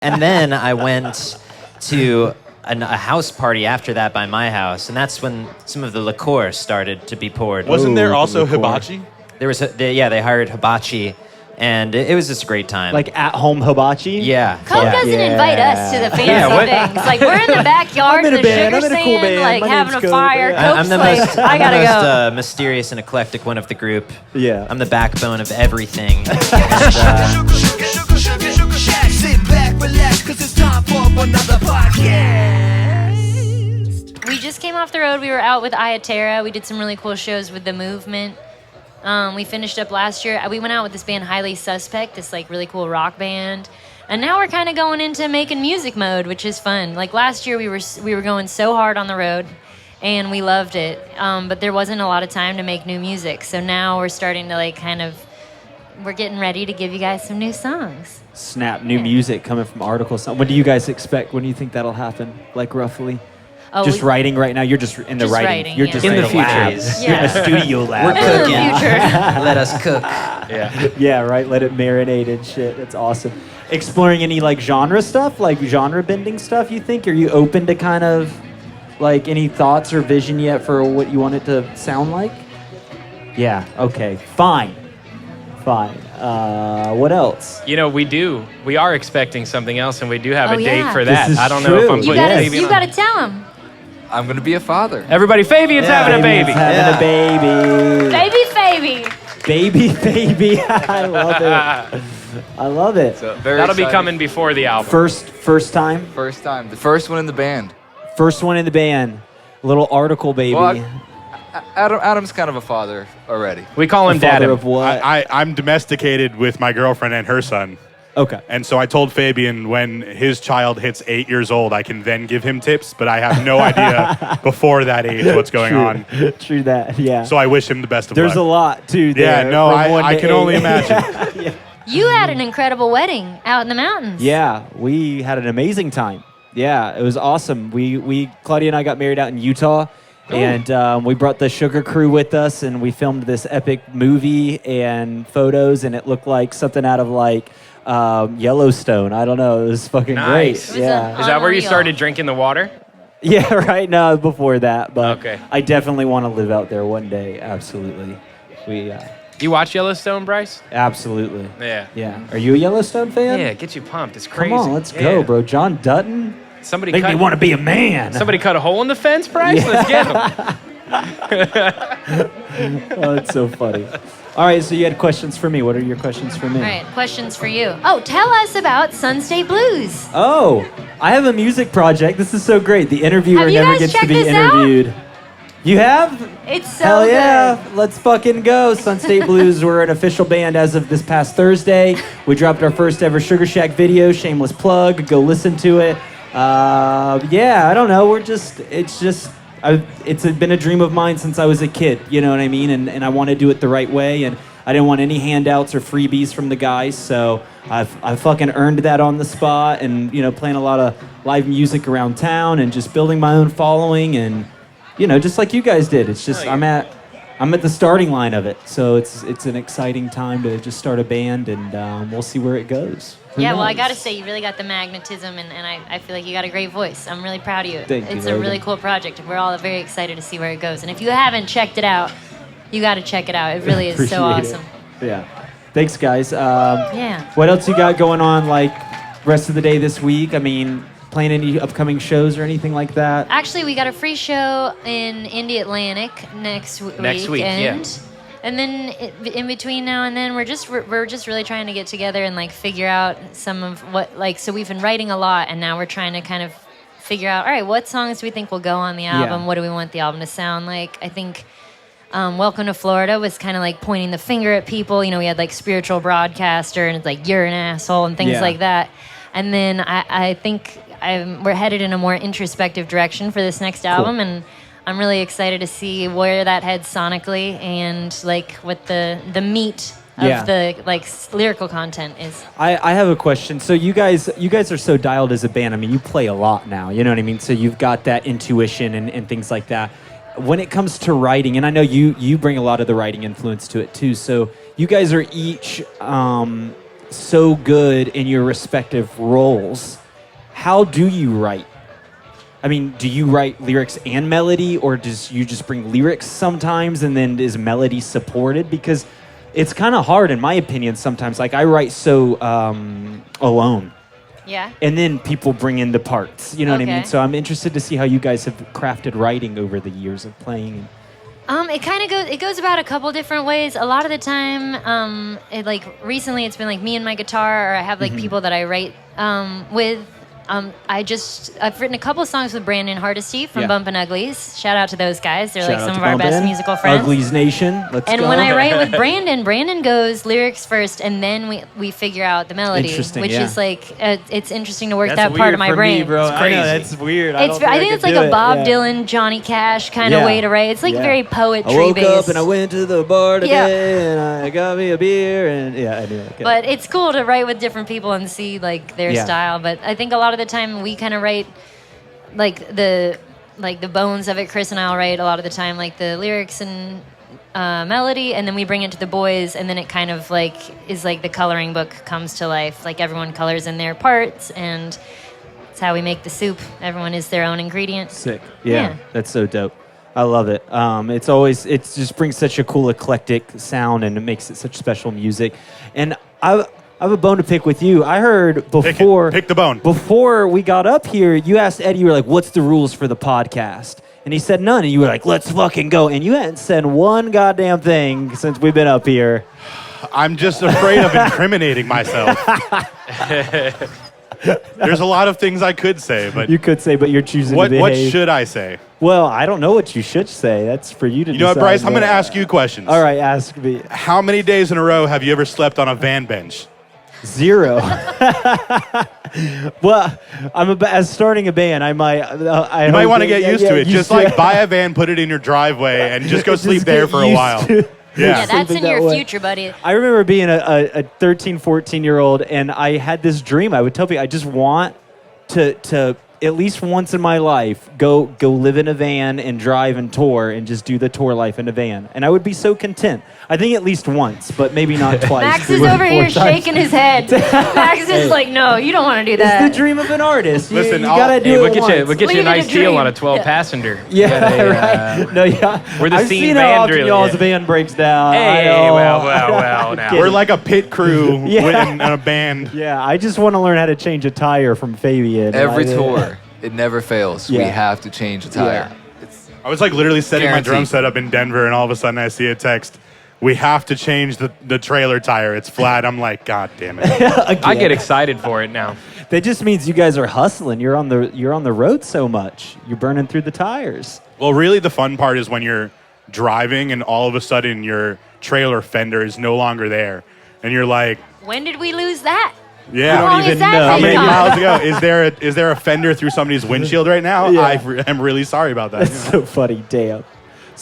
And then I went to a house party after that by my house, and that's when some of the liqueur started to be poured. Wasn't there also hibachi? There was, they hired hibachi, and it was just a great time. Like at-home hibachi? Yeah. Coke doesn't invite us to the fancy things. Like, we're in the backyard, the sugar stand, like having a fire. I'm the most, I gotta go. Mysterious and eclectic one of the group. Yeah. I'm the backbone of everything. Sit back, relax, 'cause it's time for another podcast. We just came off the road. We were out with Iya Terra. We did some really cool shows with The Movement. We finished up last year. We went out with this band, Highly Suspect, this like really cool rock band. And now we're kind of going into making music mode, which is fun. Like last year, we were going so hard on the road, and we loved it. But there wasn't a lot of time to make new music. So now we're starting to like we're getting ready to give you guys some new songs. Snap, new music coming from Artikal Sound. What do you guys expect? When do you think that'll happen? Like roughly? Just writing right now? You're just in the writing. You're just in the lab. future. You're in a studio lab. We're cooking. Let us cook. Yeah, right. Let it marinate and shit. That's awesome. Exploring any like genre stuff, like genre bending stuff, you think? Are you open to kind of like any thoughts or vision yet for what you want it to sound like? Yeah, okay. Fine. What else? You know, we are expecting something else, and we do have a date for This that. is I don't know if I'm true. putting Faby You on. gotta tell them. I'm going to be a father. Everybody, Faby is having a baby. Having a baby. Baby. I love it. I love it. So very That'll be excited. coming before the album. First time? First time. The first one in the band. First one in the band. Little Artikal baby. Well, Adam's kind of a father already. We call him Dad. Father of what? I'm domesticated with my girlfriend and her son. Okay. And so I told Fabian when his child hits 8 years old, I can then give him tips, but I have no idea before that age what's going on. True that, yeah. So I wish him the best of luck. There's a lot, too, Yeah, there. no, from 1 I to can 8. only imagine. Yeah. You had an incredible wedding out in the mountains. Yeah, we had an amazing time. Yeah, it was awesome. Claudia and I got married out in Utah, and we brought the Sugar Crew with us, and we filmed this epic movie and photos, and it looked like something out of like Yellowstone. I don't know. It was fucking Nice. great. Yeah. Is that where you Unreal. started drinking the water? Yeah, right. No, before that, but Okay. I definitely want to live out there one day. Absolutely. You watch Yellowstone, Bryce? Absolutely. Yeah. Yeah. Are you a Yellowstone fan? Yeah, get you pumped. It's crazy. Come on, let's go, bro. John Dutton. Somebody Make cut, me want to be a man. Somebody cut a hole in the fence, Bryce? Let's get him. Oh, that's so funny. All right, so you had questions for me. What are your questions for me? All right, questions for you. Oh, tell us about Sunstate Blues. Oh, I have a music project. This is so great. The interviewer Have you never guys gets to checked be this out? interviewed. You have? It's so Hell yeah. good. Let's fucking go. Sunstate Blues, we're an official band as of this past Thursday. We dropped our first ever Sugarshack video. Shameless plug. Go listen to it. Yeah, I don't know. It's been a dream of mine since I was a kid. You know what I mean? And I want to do it the right way. And I didn't want any handouts or freebies from the guys. So I fucking earned that on the spot, and, you know, playing a lot of live music around town and just building my own following, and, you know, just like you guys did. It's just, I'm at the starting line of it. So it's an exciting time to just start a band, and we'll see where it goes. Who Yeah, well, I knows? got to say, you really got the magnetism, and I feel like you got a great voice. I'm really proud of you. Thank you, It's a really Logan. cool project. We're all very excited to see where it goes. And if you haven't checked it out, you got to check it out. It really is so Appreciate awesome. it. Yeah. Thanks, guys. Yeah. What else you got going on, like, rest of the day this week? I mean, playing any upcoming shows or anything like that? Actually, we got a free show in Indie Atlantic next week. yeah. And then in between now and then, we're just really trying to get together and like figure out some of what, like, so we've been writing a lot, and now we're trying to kind of figure out, all right, what songs do we think will go on the album? Yeah. What do we want the album to sound like? I think Welcome to Florida was kind of like pointing the finger at people. You know, we had like Spiritual Broadcaster, and it's like, you're an asshole, and things Yeah. like that. And then I think we're headed in a more introspective direction for this next album, and I'm really excited to see where that heads sonically, and like what the meat of the like lyrical content is. I have a question. So you guys are so dialed as a band. I mean, you play a lot now. You know what I mean? So you've got that intuition and things like that. When it comes to writing, and I know you bring a lot of the writing influence to it too. So you guys are each so good in your respective roles, how do you write? I mean, do you write lyrics and melody, or does you just bring lyrics sometimes and then is melody supported? Because it's kind of hard, in my opinion, sometimes. Like, I write so alone. Yeah. And then people bring in the parts. You know what I mean? Okay. So I'm interested to see how you guys have crafted writing over the years of playing. It kind of goes. It goes about a couple different ways. A lot of the time, recently, it's been like me and my guitar, or I have like people that I write with. I've written a couple of songs with Brandon Hardesty from Bumpin' Uglies. Shout out to those guys. They're like some of our best musical friends. Uglies Nation. Let's and go. when I write with Brandon goes lyrics first, and then we figure out the melody, which is like it's interesting to work That's that part of my weird for brain. me, bro. It's crazy. I know, that's weird. I think it's like a Bob Dylan, Johnny Cash kind of way to write. It's like very poetry I woke based. up and I went to the bar today and I got me a beer and I do that. But it's cool to write with different people and see like their style. But I think a lot of the time we kind of write like the bones of it. Chris and I'll write a lot of the time like the lyrics and melody, and then we bring it to the boys, and then it kind of like is like the coloring book comes to life. Like everyone colors in their parts, and it's how we make the soup. Everyone is their own ingredient. Sick. Yeah, that's so dope. I love it. It just brings such a cool eclectic sound, and it makes it such special music. And I have a bone to pick with you. I heard before... Pick the bone. Before we got up here, you asked Eddie, you were like, what's the rules for the podcast? And he said none. And you were like, let's fucking go. And you hadn't said one goddamn thing since we've been up here. I'm just afraid of incriminating myself. There's a lot of things I could say, but... You could say, but you're choosing to behave. What should I say? Well, I don't know what you should say. That's for you to decide. You know what, Bryce? I'm going to ask you questions. All right, ask me. How many days in a row have you ever slept on a van bench? 0. Well, as starting a band, I might. You might want to get used to it. Just like buy a van, put it in your driveway, and just go sleep there for a while. Yeah, that's in your way. future, buddy. I remember being a 13, 14-year-old, and I had this dream. I would tell people, I just want to at least once in my life, go live in a van and drive and tour and just do the tour life in a van. And I would be so content. I think at least once, but maybe not twice. Max is over here shaking his head. Max is like, no, you don't want to do that. It's the dream of an artist. Listen, you gotta do we'll it get once. we'll get you a Leave it a nice deal dream. on a 12-passenger. Yeah, right. No, yeah. We're the I've scene seen van how often drill, y'all's yeah. van breaks down. Hey, I know. well, now. We're like a pit crew Yeah. in a band. Yeah, I just want to learn how to change a tire from Faby. Every tour, it never fails. We Yeah. have to change a tire. Yeah. I was like literally setting my drum Guaranteed. setup in Denver, and all of a sudden I see a text. We have to change the trailer tire. It's flat. I'm like, God damn it. I get excited for it now. That just means you guys are hustling. You're on the road so much. You're burning through the tires. Well, really, the fun part is when you're driving and all of a sudden your trailer fender is no longer there. And you're like, When did we lose that? yeah. How long is that How take many on? miles ago? Is there a fender through somebody's windshield right now? Yeah. I'm really sorry about that. That's so funny. Damn.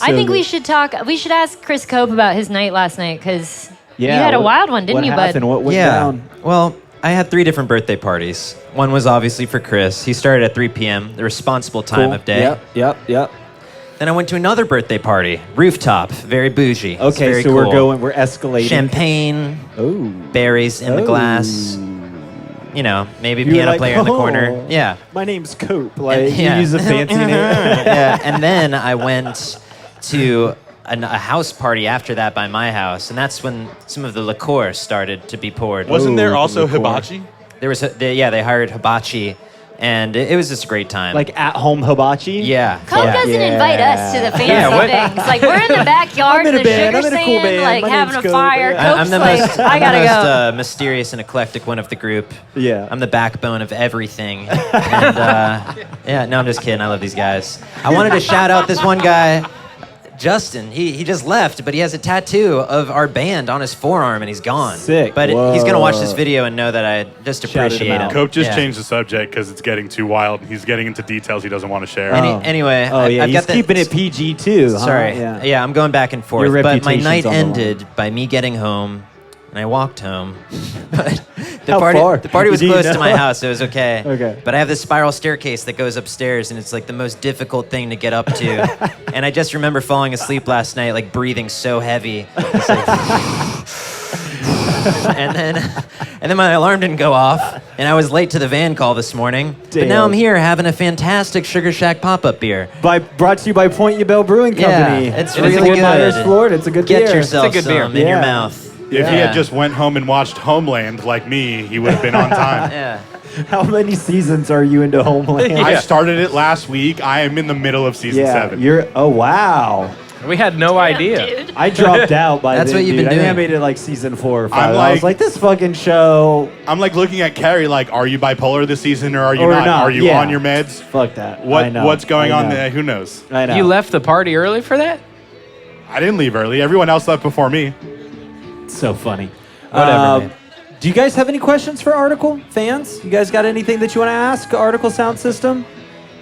I So think we good. should talk. We should ask Chris Cope about his night last night, because Yeah, you had a what- wild one, didn't what you, happened? bud? What went Yeah. down? Well, I had 3 different birthday parties. One was obviously for Chris. He started at 3 p.m., the responsible time Cool. of day. Yep. Then I went to another birthday party, rooftop, very bougie. It's Okay, very so cool. we're escalating. Champagne, Oh. berries in the glass. You know, maybe You were piano like, player in the "Oh, Yeah. Yeah. My name's Cope. Like, And- yeah. you use a fancy name. Yeah. And then I went to a house party after that by my house, and that's when some of the liqueur started to be poured. Wasn't there Ooh, also liqueur. hibachi? There was they hired hibachi, and it was just a great time. Like at-home hibachi? yeah. Cope yeah. doesn't invite us to the fancy Yeah, what- things. Like, we're in the backyard, I'm in a the band. sugar I'm in a cool stand, band. like My having name's a Cope. fire. Yeah. Cope's like, I gotta go. Mysterious and eclectic one of the group. Yeah. I'm the backbone of everything. And yeah, no, I'm just kidding. I love these guys. I wanted to shout out this one guy, Justin. He just left, but he has a tattoo of our band on his forearm, and he's gone. Sick. But he's gonna watch this Whoa. video and know that I just Shouted him appreciate out. him. Cope just Yeah. changed the subject because it's getting too wild. He's getting into details he doesn't want to share. Anyway, Oh, yeah, I've he's got the, keeping it PG too. Huh? Sorry. Yeah. I'm going back and forth. Your But my reputation's night on the line. ended by me getting home, and I walked home. But How far? the party was Do you close know? to my house. So it was okay. Okay. But I have this spiral staircase that goes upstairs, and it's like the most difficult thing to get up to. And I just remember falling asleep last night, like breathing so heavy. It's like, and then my alarm didn't go off, and I was late to the van call this morning. But now I'm here having a fantastic Sugarshack pop-up beer. Brought to you by Ybel Brewing Company. Yeah, it's in really Fort good. Myers, Florida. It's a good beer. Get yourself It's a good beer. some in your mouth. If he had just went home and watched Homeland like me, he would have been on time. Yeah. How many seasons are you into Homeland? I started it last week. I am in the middle of season 7. Oh, wow. We had no idea. Dude. I dropped out by That's then, what you've dude. been I think I doing. made it like season 4 or 5. I'm I was like, this fucking show. I'm like looking at Carrie like, are you bipolar this season or are you Or not? not, Are you yeah. on your meds? Fuck that. I know. What's going I on know. there? Who knows? I know. You left the party early for that? I didn't leave early. Everyone else left before me. So funny. Whatever, man. Do you guys have any questions for Article fans? You guys got anything that you want to ask Article Sound System?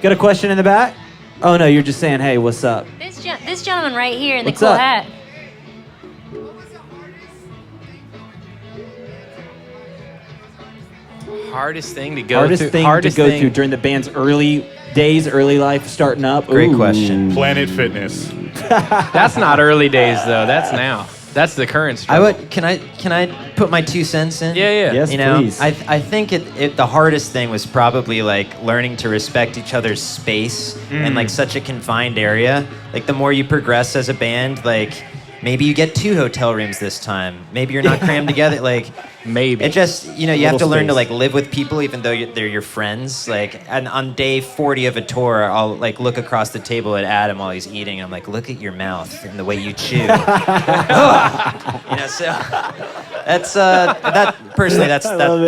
Got a question in the back? Oh no, you're just saying, hey, what's up? This gentleman right here in What's the cool up? hat. Hardest thing to go Hardest through. thing to go through during the band's early days, early life, starting up. Great Ooh. question. Planet Fitness. That's not early days though. That's now. That's the current struggle. Can I put my 2 cents in? Yeah. Yes, You know, please. I think the hardest thing was probably like learning to respect each other's space in like such a confined area. Like the more you progress as a band, like maybe you get 2 hotel rooms this time. Maybe you're not crammed together. Like Maybe. it just you have to Little learn to space. like live with people even though they're your friends. Like and on day 40 of a tour, I'll like look across the table at Adam while he's eating. And I'm like, look at your mouth and the way you chew. So that's that personally that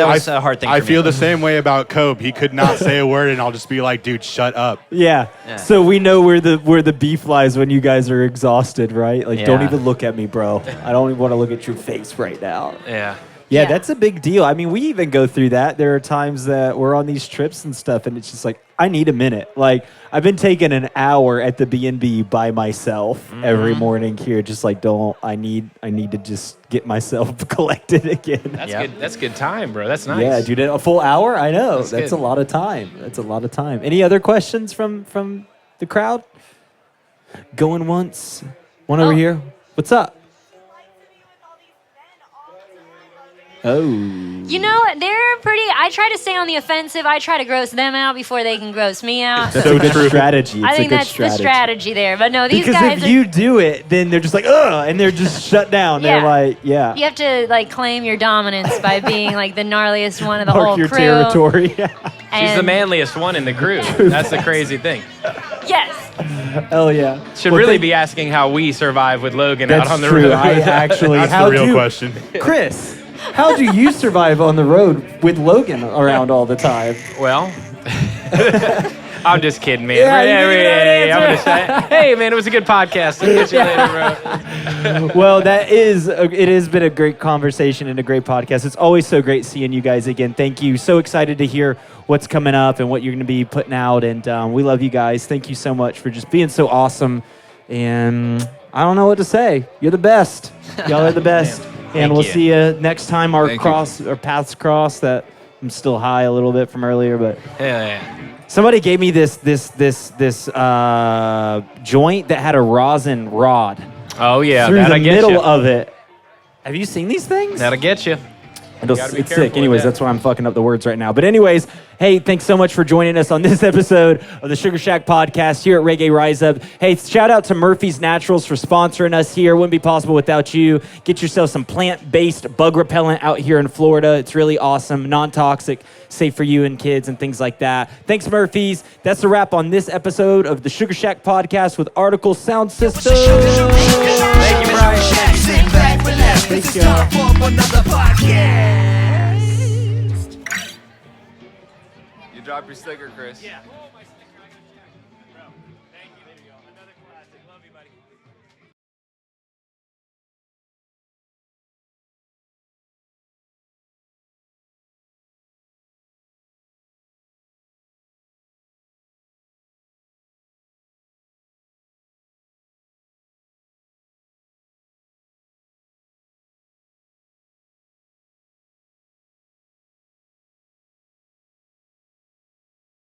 was a hard thing for I me. feel the same way about Cope. He could not say a word, and I'll just be like, dude, shut up. Yeah. Yeah. So we know where the beef lies when you guys are exhausted, right? Like, don't Yeah. even look at me, bro. I don't even want to look at your face right now. Yeah. Yeah, Yeah. that's a big deal. I mean, we even go through that. There are times that we're on these trips and stuff, and it's just like, I need a minute. Like, I've been taking an hour at the B&B by myself every morning here. Just like, I need to just get myself collected again. That's Yep. good. That's good time, bro. That's nice. Yeah, dude, a full hour? I know. That's That's good. a lot of time. That's a lot of time. Any other questions from the crowd? Going once. One over Oh. here. What's up? Oh. You know, they're pretty. I try to stay on the offensive. I try to gross them out before they can gross me out. That's a good strategy. It's I think a good that's the strategy there. But no, these Because guys if you do it, then they're just like, ugh, and they're just shut down. They're Yeah. like, yeah. you have to like claim your dominance by being like the gnarliest one of the Mark whole your crew. territory. She's And the manliest one in the group. That's the crazy thing. Yes. Hell yeah. Should Well, really thank- be asking how we survive with Logan That's out on the true. road. I actually. That's how the real do, question. Chris, how do you survive on the road with Logan around all the time? Well, I'm just kidding, man. Yeah, you didn't even have an I'm answer. gonna say, hey, man, it was a good podcast. I'll catch you later, bro. Well, it has been a great conversation and a great podcast. It's always so great seeing you guys again. Thank you. So excited to hear what's coming up and what you're going to be putting out. And we love you guys. Thank you so much for just being so awesome. And I don't know what to say. You're the best. Y'all are the best. And we'll you. see you next time our Thank you. paths cross. That I'm still high a little bit from earlier, but Hell yeah. somebody gave me this joint that had a rosin rod Oh, yeah. through That'll the get middle you. of it. Have you seen these things? That'll get you. It's gotta be sick. careful with Anyways, that. that's why I'm fucking up the words right now. But anyways, hey, thanks so much for joining us on this episode of the Sugarshack podcast here at Reggae Rise Up. Hey, shout out to Murphy's Naturals for sponsoring us here. Wouldn't be possible without you. Get yourself some plant-based bug repellent out here in Florida. It's really awesome, non-toxic, safe for you and kids and things like that. Thanks, Murphy's. That's a wrap on this episode of the Sugarshack podcast with Artikal Sound System. Thank you, Bryce. Sit back, relax, 'cause it's time for another podcast. You drop your sticker, Chris. Yeah.